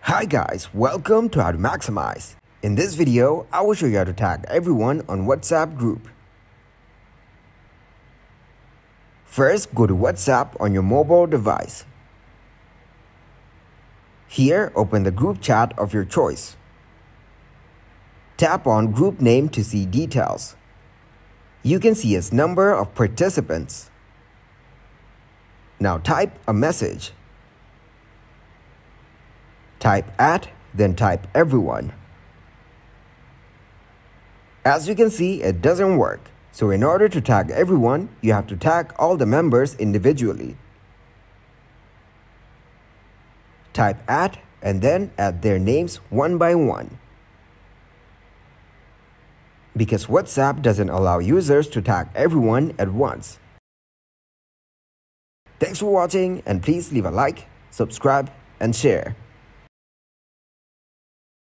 Hi guys, welcome to How to Maximize. In this video, I will show you how to tag everyone on WhatsApp group. First, go to WhatsApp on your mobile device. Here, open the group chat of your choice. Tap on group name to see details. You can see its number of participants. Now type a message. Type @ then type everyone. As you can see, it doesn't work. So in order to tag everyone, you have to tag all the members individually. Type @ and then add their names one by one. Because WhatsApp doesn't allow users to tag everyone at once. Thanks for watching, and please leave a like, subscribe, and share.